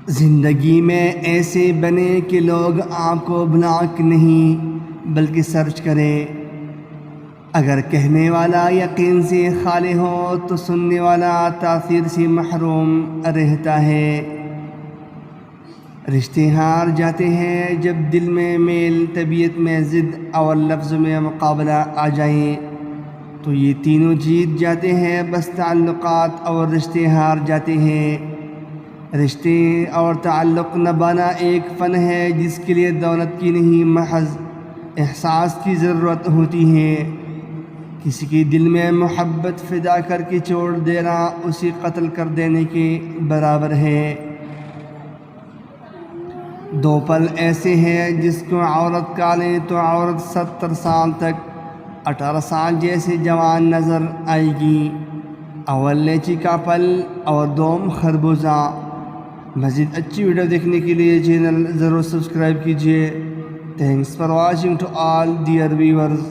زندگی میں ایسے بنے کہ لوگ آپ کو بلاک نہیں بلکہ سرچ کریں۔ اگر کہنے والا یقین سے خالی ہو تو سننے والا تاثیر سے محروم رہتا ہے۔ رشتے ہار جاتے ہیں جب دل میں میل، طبیعت میں ضد اور لفظ میں مقابلہ آ جائیں تو یہ تینوں جیت جاتے ہیں، بس تعلقات اور رشتے ہار جاتے ہیں۔ رشتے اور تعلق نبھانا ایک فن ہے جس کے لیے دولت کی نہیں محض احساس کی ضرورت ہوتی ہے۔ کسی کے دل میں محبت فدا کر کے چھوڑ دینا اسے قتل کر دینے کے برابر ہے۔ دو پل ایسے ہیں جس کو عورت کا لیں تو عورت 70 سال تک 18 سال جیسے جوان نظر آئے گی۔ اول لیچی کا پل اور دوم خربوزہ۔ مزید اچھی ویڈیو دیکھنے کے لیے چینل ضرور سبسکرائب کیجیے۔ Thanks for watching to all dear viewers.